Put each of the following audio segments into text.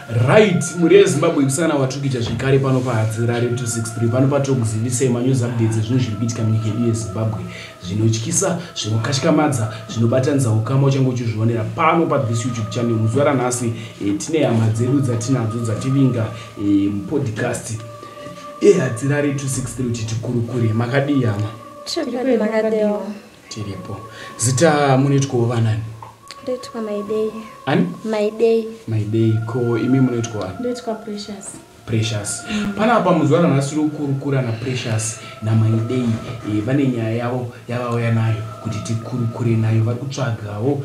Right, muri Zimbabwe kusana watukita zvekare pano paHadzira 263 pano patokuzivisa manews updates zvinhu zviri kuitika munyika yedu yeZimbabwe zvinotyisa, zvinokashikamadza, zvinobatanidza ukama uchange uchizvionera pano pa this YouTube channel. Muzuva ranhasi tine hama dzedu dzatinadzo dzativinga mupodcast eHadzira 263 kuti tikurukure. Makadii hama? Tiripo. Zita munoitwa vanani? Ndoitwa Mayday. Ani? Mayday. Ko imi munoitwa ani? Ndoitwa Precious. Precious. Panapa muzuva ranhasi kurukura na Precious na Mayday vane nyaya yavo yavauya nayo kuti tikurukure nayo. Vari kutsvagawo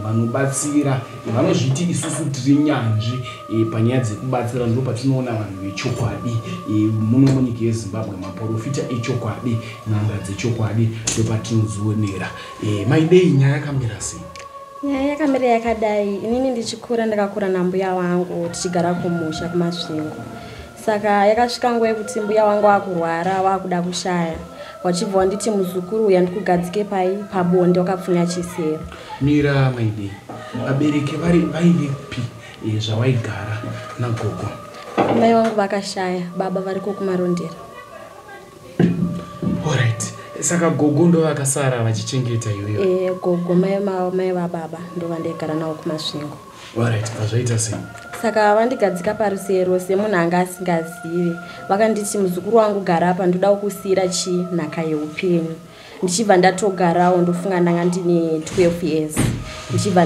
vanobatsira, vanozviti isusu tiri nyanzvi panyaya dzekubatsira. Ndo patinoona vanhu vechokwadi muno munyika yeZimbabwe, maprofita echokwadi, n'anga dzechokwadi, ndo patinozvionera. Mayday, nyaya yakamira sei? Nyaya yakamira yakadai. Inini ndichikura ndakakura nambuya wangu tichigara kumusha kumasvingo. Saka yakasvika nguva yekuti mbuya wangu akurwara, wakuda kushaya. Wachibva wanditi muzukuru uya ndikugadzike pabonde wakapfunya chisero. Mira Mayday, vabereki vaivipi zvawaigara nagogo? Mai wangu vakashaya, baba variko kumarondera. Alright. Saka gogo ndo vakasara vachichengeta iyoyo? Gogo mai vababa ndo vandaigara nawo kumasvingo. Alright, pazvaita sei? Saka vandigadzika parusero semunhu anga asingazive. Vakanditi muzukuru wangu gara apa, ndoda kusiyira chinhaka yeupenyu. Ndichibva ndatogarawo ndofunga ndanga ndine 12 years. Ndichibva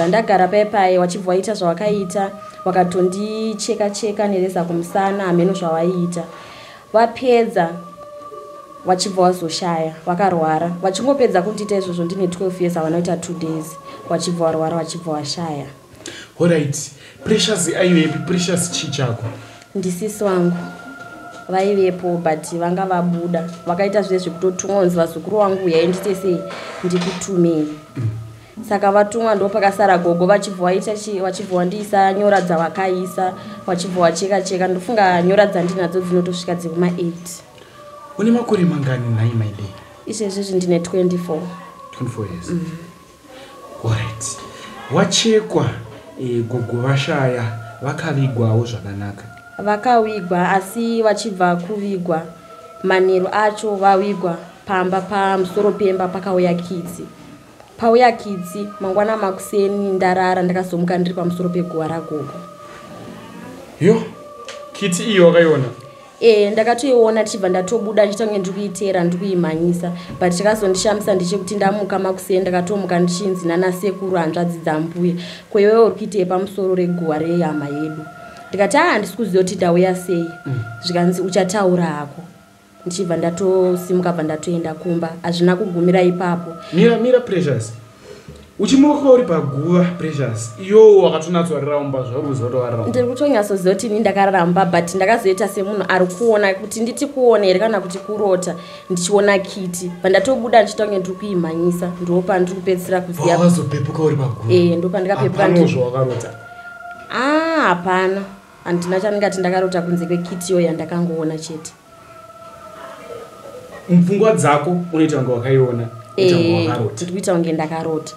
ndagara paipai, wachibva waita zvawakaita, wakatondicheka nereza kumusana, hameno zvawaiita. Vapedza wachibva wazoshaya, wakarwara. Vachingopedza kundiita izvozvo ndine 12 years, havanoita 2 days. Wachibva warwara, wachibva washaya. Alright. Precious aivepi? Precious chii chako? Ndisisi wangu vaivepo, but vanga vabuda. Vakaita zvese zvekutotumwa kunzi vazukuru wangu uyai ndite sei ndikutumei. Saka vatumwa ndo pakasara gogo. Vachibva wachibva wandiisa nyora dzavakaisa, wachibva wacheka. Ndofunga nyora dzandinadzo dzinotosvika dzekuma 8. Une makore mangani nhai Mayday? Izvezvi ndine 24 years. Alright. Wachekwa gogo vashaya, vakavigwawo zvakanaka? Vakawigwa, asi vachibva kuvigwa manheru acho vawigwa pamba pamusoro pemba pakauya kidzi. Pauya kidzi mangwana makuseni ndarara ndakazomuka ndiri pamusoro peguva ragogo. Yo, kiti iyo wakaiona? Ndakatoiona tichibva ndatobuda ndichitange ndikuitera ndikuimhanyisa, but chakazondishamisa ndechekuti ndamuka makuseni ndakatomuka ndichinzi nana sekuru hanzvadzi dzambuya, ko iwewe uri kuitei pamusoro reguva rehama yedu? Ndikati handisi kuziva kuti ndauya sei. Zvikanzi uchataura hako. Ndichibva ndatosimuka bva ndatoenda kumba. Hazvina kugumira ipapo. Mira Precious, uchimuka uri paguva Precious, iyo wakatonatsoraramba zvaruza kutovararamba? Ndiri kutonyatsoziva kuti ini ndakararamba, but ndakazoita semunhu ari kuona kuti nditi kuona here kana kuti kurota ndichiona kiti. Bva ndatobuda ndichitange ndiri kuimhanyisa, ndo pandiri kupedzisira kuziva. Wazopepuka uri paguva? Ndo pandikapepuka. Hapana zvawakarota? Hapana. Handina chandingati ndakarota kunze kwekiti iyo yandakangoona chete. Mupfungwa dzako unoita kunge wakaiona? Ndiri kuita kunge ndakarota.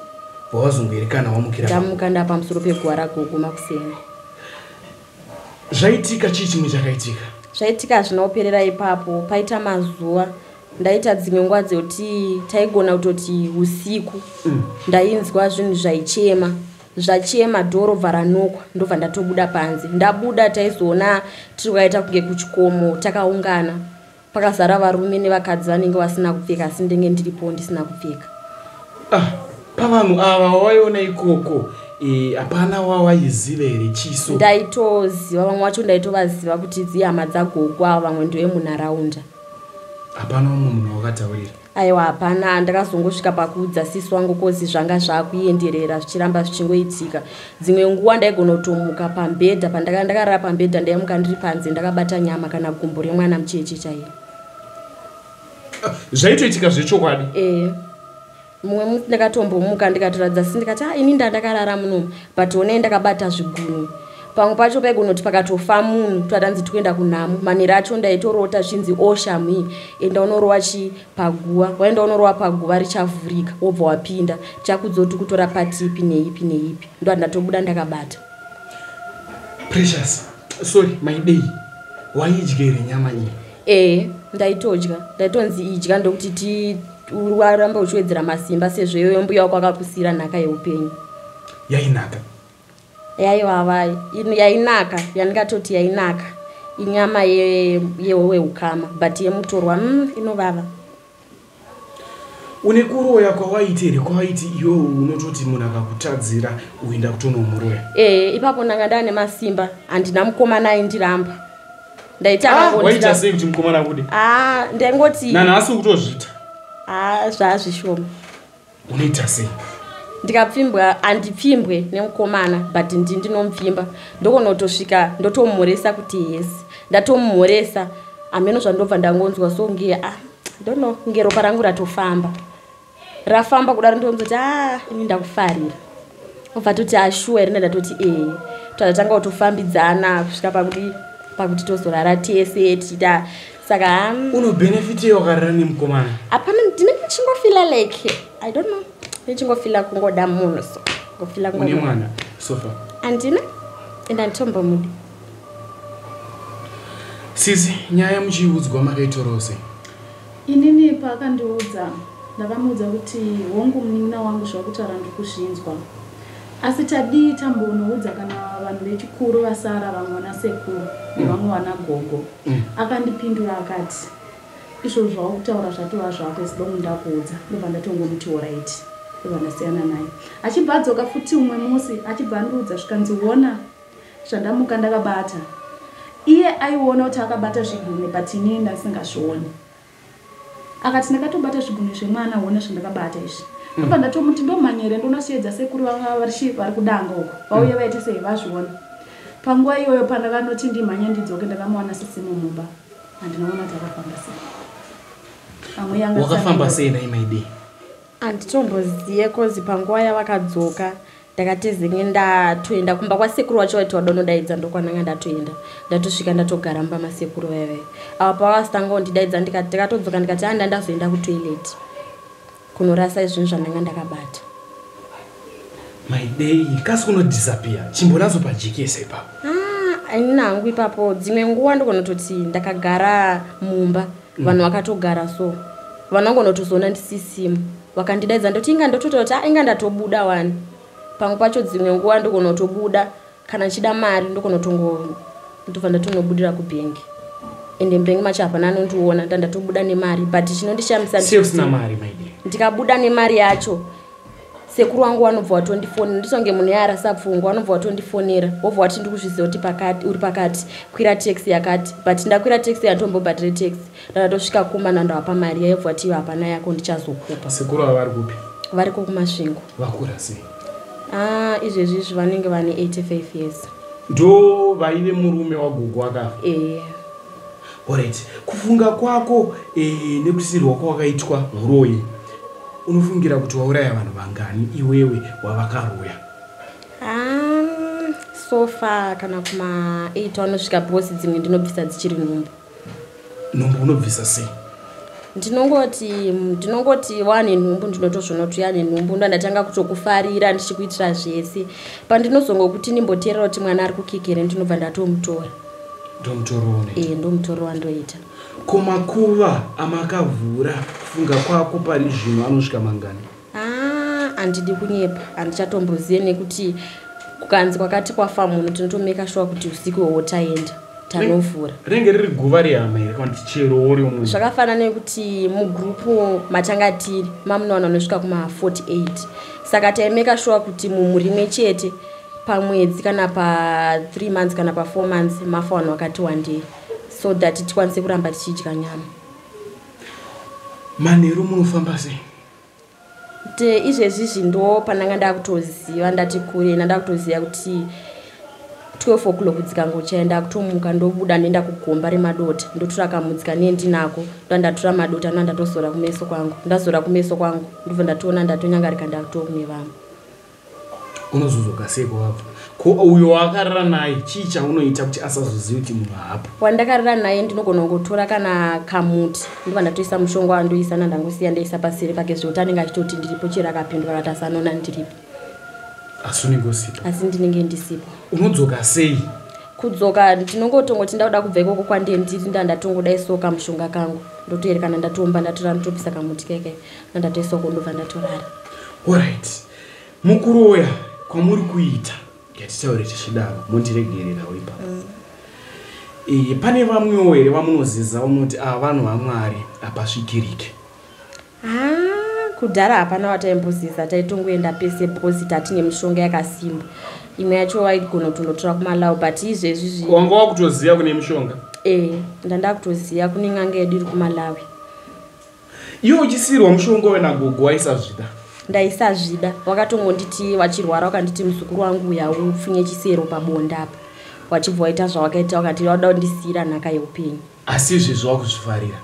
Wazongoerekana wamukira? Ndamuka ndapamusoro peguva ragogo makuseni. Zvaitika chii chimwe chakaitika? Zvaitika zvinoperera ipapo. Paita mazuva ndaita dzimwe nguva dzekuti taigona kutoti usiku ndainzwa zvinhu zvachema dhoro bva ranokwa. Ndobva ndatobuda panze. Ndabuda taizoona tiri kuita kunge kuchikomo takaungana, pakazara varume nevakadzi vanenge vasina kupfeka, asi ndenge ndiripo ndisina kupfeka. Pavanhu ava waiona ikoko, hapana wawaiziva here chiso? Ndaitoziva, vamwe vacho ndaitovaziva kuti dzihama dzagogo, ava vamwe ndevemunharaunda. Hapana umwe munhu wakataurira? Aiwa, hapana. Ndakazongosvika pakuudza sisi wangu kozi zvanga zvakuenderera zvichiramba zvichingoitika. Dzimwe nguva ndaigona kutomuka pambedha, ndakarara pambedha ndaimuka ndiri panze ndakabata nyama kana gumbo remwana mucheche chaiye. Zvaitoitika zvechokwadi? Mumwe musi ndakatombomuka ndikatoradza sisi ndikati ini ndakarara munomu, but onei ndakabata zvigunwe. Pamwe pacho paigona kuti pakatofa munhu twatanzi toenda kunhamo, manheru acho ndaitorota zvinzi oshamhi, enda unorowa paguva. Waenda unorowa paguva richavhurika, wobva wapinda chakudzoti kutora pati ipi neipi. Ndo ndatobuda ndakabata. Precious, sorry, my day. Waidyere nyama iyi? Ndaitodya. Ndaitonzi idya ndokuti waramba uchiwedzera masimba sezvo iyoyo mbuya wako akakusira nhaka yeupenyu. Yainaka? Yaivava, yainaka, yandikatoti yainaka. Inyama yeukama, but yemutorwa inovava. Une kuroya kwawaita here kwawaiti iwo unototi munhu akakutadzira uenda kutonomuroya? Ipapo ndanga ndane masimba handina mukomana aindiramba. Waita sei kuti mukomana kude? Ndaingoti nanhasi kutozvita? Zvazvishoma. Unoita sei? Ndikapfimbwa handipfimbwe nemukomana but ndinomupfimba ndokonotosvika ndotomuresa kuti yes. Ndatomuresa ameno zvandobva ndangonzwa so nge don't know nge ropa rangu ratofamba. Rafamba kudaro ndomuzoti ini ndakufarira. Obva toti sure rina ndatoti tatanga kutofambidzana kusvika pakuti tozorara tese tichita saka unobenefit wakarara nemukomana? Hapana, ndinenge ndichingofila like I don't know. Ndichingofila kungoda munhu so. Ngofila kungoda. Une mwana sofa? Andina? Enda nditombomuda. Sisi, nyaya muchiudzwa makaitorose? Inini pakandiudza ndakamuudza kuti hongu munin'ina wangu zvakutaura ndikuzvinzwa. Asi tadii tambonoudza kana vanhu vechikuru vasara vamwe vanasekuru nevamwe vanagogo. Akandipindura akati izvo zvawakutaura zvatova zvako sida mundakuudza ndobva ndatongomuti alright ndobva ndasiyana naye. Achibva adzoka futi umwe musi achibva andiudza zvikanziona zvandamuka ndakabata. Iye aiona kuti akabata zvigunwe but inini ndasingazvioni. Akati ndakatobata zvigunwe zvemwana uona zvandakabata izvi. Ndobva ndatomuti ndomhanyere ndonosiedza sekuru vanga vari kudanga uko vauye vaite sei vazviona. Panguva iyoyo pandakanoti ndimhanye ndidzoke ndakamuwana sisimo mumba handinoona kuti akafamba sei. Wakafamba sei naye my day? Handitomboziye kozi panguva yavakadzoka ndakatezenge ndatoenda kumba kwasekuru wacho waiti wadonodaidza ndokwananga ndatoenda ndatosvika ndatogara mumba masekuru veve. Apa pavasitanga kundidaidza ndikatodzoka ndikati ndazoenda kutoilet kunorasa izvinhu zvandanga ndakabata. My day, kasi kunodisappear chimbonazo pajekese ipapo? Inini hangu ipapo dzimwe nguva ndokonototi ndakagara mumba vanhu vakatogara so vanongonotozoona ndisisimu vakandidaidza ndoti inga ndotototi inga ndatobuda wani. Pamwe pacho dzimwe nguva ndokonotobuda kana chida mari ndobva ndatonobudira kubhengi. Ende mbhengi macho hapana anondiona ndatobuda nemari but chinondishamisa usina mari my day. Ndikabuda nemari yacho sekuru wangu wanobva watondifonera ndisonge munhu yarasa pfungwa wanobva watondifonera wobva wati ndikuzviziva kuti uri pakati kwira taxi yakati but ndakwira taxi yandombobhadhire taxi ndatosvika kuma ndawapa mari yaibva wati hapana yako ndichazokupa. Sekuru vari kupi? Variko kumasvingo. Vakura sei? Izvezvi vanenge vane 85 years. Ndo vaive murume wagogo wakafa? Alright, kufunga kwako nekusirwa kwawakaitwa uroyi unofungira kuti wauraya vanhu vangani iwewe wavakaroya? So far kana kuma 8 vanosvika bosi dzimwe ndinobvisa dzichiri nhumbu. Nhumbu unobvisa sei? Ndinongoti wane nhumbu ndinotozvona kuti yane nhumbu ndandatanga kutokufarira ndichikuitira zvese pandinozongokuti ndimboteerera kuti mwana ari kukikere ndinobva ndatomutora. Ndomutora wandoita. Komakuva amakavhura kufunga kwako pari zvino anosvika mangani? Handidi kunyepa handichatomboziye nekuti kukanzi kwakati kwafa munhu tinotomeka shuwa kuti usiku hwohwo taenda tanovhura. Rinenge riri guva rehama here kana kuti chero uri munhu? Zvakafanana nekuti mugrupu matanga tiri mamuna vanhu vanosvika kuma 48 saka taimeka shuwa kuti mumuri mwe chete pamwedzi kana pa3 months kana pa4 months mafa vanhu vakati wandei so that tikwanise kuramba tichidya nyama. Manheru munofamba sei? Izvezvi ndo pandanga ndakutoziva ndati kure ndakutoziva kuti 12 o'clock dzikangochaenda kutomuka ndobuda ndoenda kugomba remadota ndotora kamudzika nendinako ndandatora madota ndandatozora kumeso kwangu ndazora kumeso kwangu ndobva ndatoona ndatonyangarika ndakutokumwe vamwe. Unozozoka sei kwabva? Ko uyo wakarara naye chii chaunoita kuti asazoziva kuti munhu hapo? Wandakarara naye ndinogona kungotora kana kamuti ndobva ndatoisa mushonga wandoisa ndangosiya ndaisa paseri pake zvekuti anenge achitoti ndiripo chero akapinduka akati asanoona ndiripo. Asi unenge usipo? Asi ndinenge ndisipo. Unodzoka sei kudzoka ndinongotongoti ndauda kubva ikoko kwandendiri ndandatongoda isoka mushonga kangu ndotoerekana ndatomba ndatora ndotopisa kamuti keke ndandatoisoko ndobva ndatorara. Alright, mukuroya kwamuri kuita yatitaure tichidaro mondiregerera wipa. Pane vamwewo here vamunoziza vamunoti vanhu vaMwari hapasvikirike? Kudhara hapana wataimbozisa, taitongoenda pese because tatine mishonga yakasimba. Imwe yacho waigona kutondotora kuMalawi but izvezvi wanga wakutoziva kune mishonga? Ndanda kutoziva kune n'anga yedu iri kuMalawi. Iwe uchisiyirwa mushonga wenagogo waisazvida? Ndaisazvida, wakatongonditi wachirwara wakanditi muzukuru wangu uya upfinye chisero pabonda apa. Wachibva waita zvawakaita wakati wada kundisiyira nhaka yeupenyu. Asi izvezvi wakuzvifarira?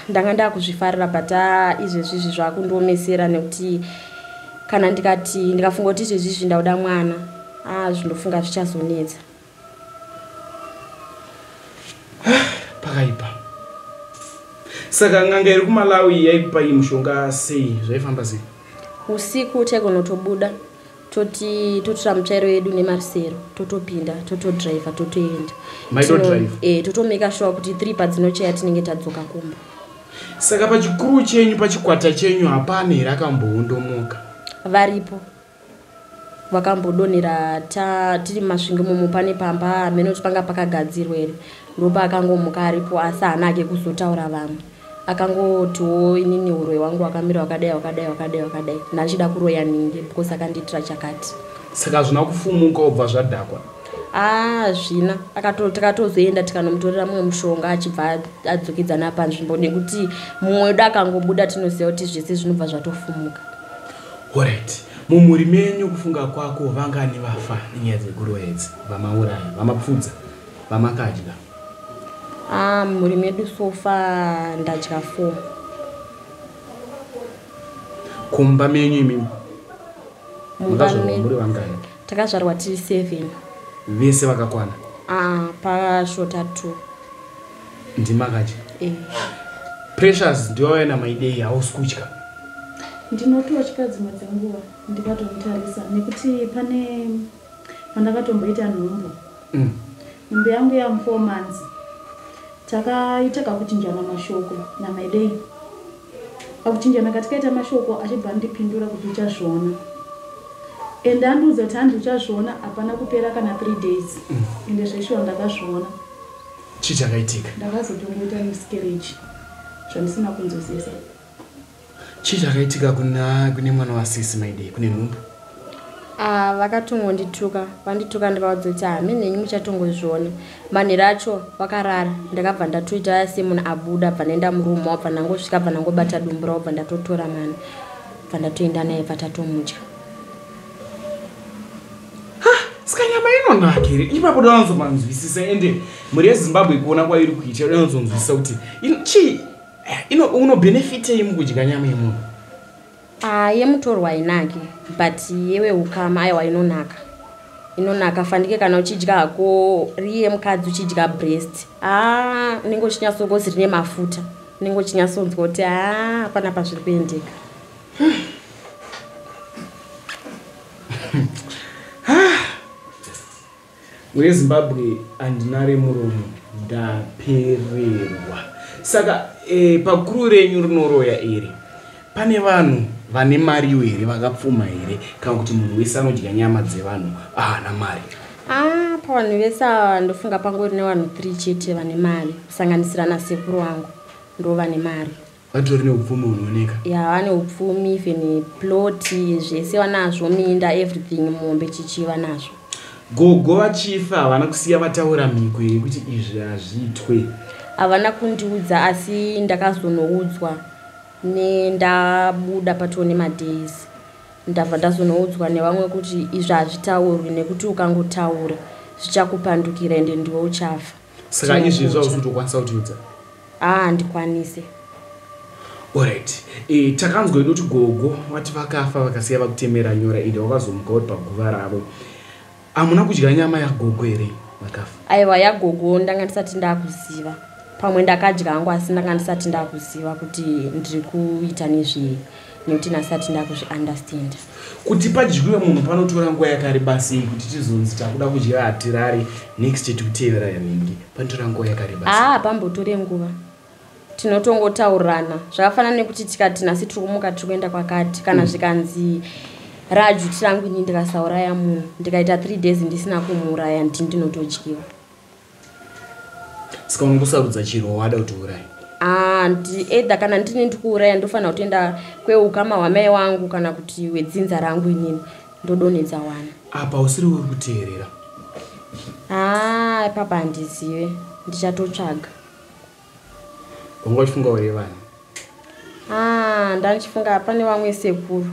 Ndanga ndakuzvifarira but izvezvi zvakundiomesera nekuti kana ndikafunga kuti izvezvi ndauda mwana zvinofunga zvichazonetsa. Pakaipa. Saka n'anga iri kuMalawi yaikupa iyi mushonga sei? Zvaifamba sei? Usiku taigonotobuda totora mutsvairo yedu nemarisero totopinda totodriva totoenda. Totomeka sure kuti 3 padzinochaya tinenge tadzoka kumba. Saka pachikuru chenyu pachikwata chenyu hapana here akamboondomoka? Varipo vakambodonhera tiri masvingo momo pane pamba amene kuti panga pakagadzirwa here ndopa akangomuka aripo asi haana ake kuzotaura vamwe. Akangotiwo inini uroyi wangu wakamira wakadai nachida kuroya ninge because akanditira chakati. Saka zvina kufumuka obva zvadhakwa? Zvina takatozoenda tikanomutorera mumwe mushonga achibva adzokedzana panzvimbo nekuti mumwe wedu akangobuda tinoziva kuti zvese zvinobva zvatofumuka. Alright, mumhuri menyu kufunga kwako vangani vafa nenyaya dzekuroya idzi? Vamauraya, vamapfudza, vamakadya? Mumhuri medu sofa ndadya 4. Kumba menyu imimi? Muri vangani? Takazvarwa tiri 7. Vese vakakwana? Pashota 2. Ndimakadya? Precious ndiwaena maidei hausi kudya? Ndinototya dzimwe dzenguva ndikatomutarisa nekuti pane pandakatomboita nhumbu. Nhumbu yangu ya4 months. Takaita kakuchinjana mashoko namaidei. Kakuchinjana katikaita mashoko achibva ndipindura kuti uchazviona. Ende andiudza kuti uchazviona hapana kupera kana 3 days. Ende zveshuwa ndakazviona. Chii chakaitika? Ndakazotongoita miscarriage zvandisina kunzwisisa. Chii chakaitika kune mwana wasisi maidei kune nhumbu? Vakatongondituka, vandituka ndikavaudza kuti hamene henyu muchatongozviona. Manhero acho vakarara, ndakabva ndatoita semunhu abuda bva ndaenda murumu wabva ndangosvika bva ndangobata dumbu rawo bva ndatotora mwana bva ndatoenda naye bva tatomudya. Saka nyama inonakire ipapo danzomanzwisisa ende mhuri yeZimbabwe kuona kwairi kuita danzonzwisisa kuti chii unobenefitei mukudya nyama yemunhu? Yemutorwa inake but yewe ukama aiwa inonaka fandike kana uchidya hako riye mukadzi uchidya breast unenge uchinyatsokozi rine mafuta unenge uchinyatsonzwa kuti hapana pazviri kuendeka. Mune Zimbabwe handinare muromo ndapererwa. Saka pakuru renyu rinoroya iri pane vanhu vane mari here vakapfuma here kana kuti munhu wese anodya nyama dzevanhu haana mari? Pavanhu vese ndofunga pangori nevanhu 3 chete vane mari kusanganisira nasekuru wangu ndo vane mari. Vatori neupfumi hunooneka? Vane upfumi even ploti zvese vanazvo minda everything mombe chichiva nazvo. Gogo vachifa havana kusiya vataura mhiko here kuti izvi hazviitwe? Havana kundiudza asi ndakazonoudzwa ndabuda patone madays ndabva ndazonoudzwa nevamwe kuti izvi hazvitaurwi nekuti ukangotaura zvichakupandukira ende ndiwe uchafa. Saka izvi zvazvotokwanisa kutiudza? Handikwanise. Alright, takanzwa kuti gogo vati vakafa vakasiya vakutemera nyora ende wakazomuka uri paguva ravo. Hamuna kudya nyama yagogo here vakafa? Aiwa, yagogo ndanga ndisati ndakuziva. Pamwe ndakadya hangu asi ndanga ndisati ndakuziva kuti ndiri kuita nekuti nasati ndakuzviunderstanda. Kuti padyiwe munhu panotora nguva yakareba sei kuti tizonzi takuda kudya hatirari next tikutevera yanenge panotora nguva yakareba sei? Pambotore nguva, tinotongotaurirana zvakafanana nekuti tikati nhasi tiri kumuka tiri kuenda kwakati, kana zvikanzi Raju tirangu ini ndikasauraya munhu ndikaita 3 days ndisina kumuuraya ndinotodyiwa. Saka unongosarudza chiro wada kuti uuraye? Either kana ndini ndikuuraya ndofanira kutoenda kweukama hwamai wangu kana kuti wedzinza rangu inini ndodonedza wana. Apa usiri uri kuteerera? Papa handizive, ndichatotsvaga. Wanga uchifunga urevani? Ndandichifunga pane vamwe sekuru.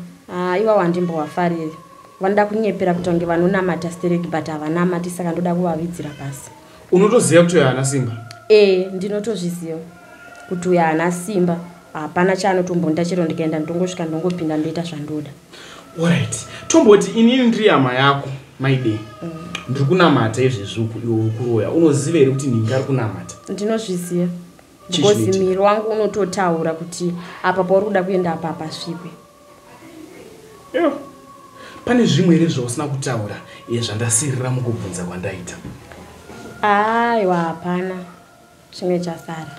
Iva wandimbowafariri. Vanoda kunyepera kuti vange vanonamata stereki but havanamati, saka ndoda kuvavidzira basi. Unotoziva kuti uyo haana simba? Ndinotozviziva kuti uyo haana simba. Hapana chaanotombonda chero ndikaenda ndongosvika ndongopinda ndoita zvandoda. Alright. Tomboti inini ndiri hama yako, my day. Ndiri kunamata izvezvi iwe kuroya. Unoziva here kuti ndingi ari kunamata? Ndinozviziva. Because miri wangu unototaura kuti apa pauri kuda kuenda apa pasvikwe. Pane zvimwe here zvausina kutaura zvandasirira mukubvunza kwandaita? Aiwa, hapana. Chimwe chasara.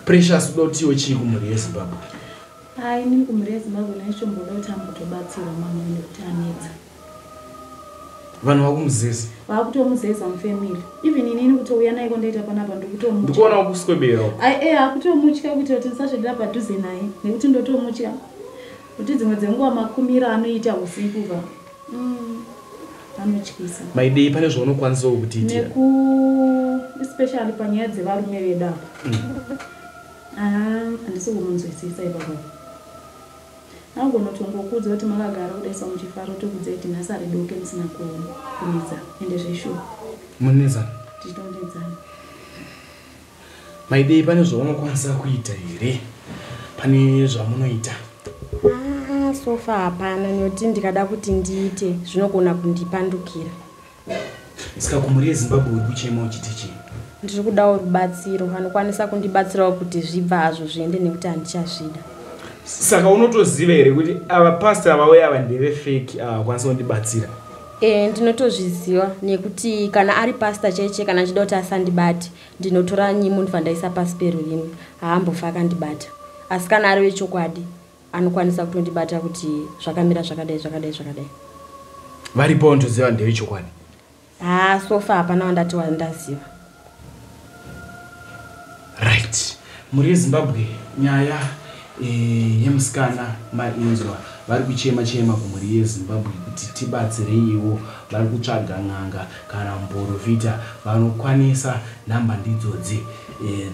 Precious, uda kuti iwe chii kumhuri yeZimbabwe? Inini kumhuri yeZimbabwe ndaishomboda kuti ambotobatsira mama nekuti anetsa. Vanhu vakumuzeza? Vakutomuzeza mufamily. Even inini kutouya naye kondaita panapa ndokutomutya. Ndikuona wakuswebera uko. Hakutomutya kuita kuti ndisasvika padhuze naye nekuti ndotomutya. Kuti dzimwe dzenguva makumiro anoita usiku va. Anotyisa. My day pane zvaunokwanisawo kutiitira? Especially panyaya dzevarume vedu apa. Handisi kumunzwisisa ipapa. Angonotongokudza kuti makagara kudaisa muchifaro tokudza kuti nhasi ari doke musina kunedza ende zveshuwa. Munezana? Tichitondedzana. My day pane zvaunokwanisa kuita here? Pane zvamunoita? Sofa hapana, nekuti ndikada kuti ndiite zvinogona kundipandukira. Saka kumhuri yeZimbabwe uri kuchema uchiti chii? Ndiri kudawo rubatsiro, vanokwanisa kundibatsirawo kuti zvibva hazvo zviende nekuti handichazvida. Saka unotoziva here kuti ava pastor vauya ava ndevefeki avakwanisa kundibatsira? Ndinotozviziva nekuti kana ari pastor cheche kana achida kuti asandibate ndinotora nyimo ndibva ndaisa pasi perurimi, haambofa akandibata. Asi kana ari wechokwadi anokwanisa kutondibata kuti zvakamira zvakadai zvakadai zvakadai. Varipo vandoziva ndevechokwadi? Sofa hapana wandati wandaziva. Right. Mhuri yeZimbabwe, nyaya yemusikana mainzwa vari kuchema kumhuri yeZimbabwe kuti tibatsireiwo, vari kutsvaga n'anga kana muprofita vanokwanisa namba ndidzodzi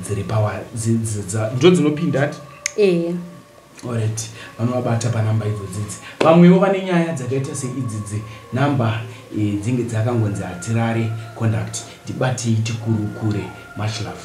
dziri ndo dzinopinda ati? Alright, vanovabata panamba idzodzidzi. Vamwewo vane nyaya dzakaita seidzidzi, namba dzinge dzakangonzi hatirare conduct. Tibatei tikurukure. Much love.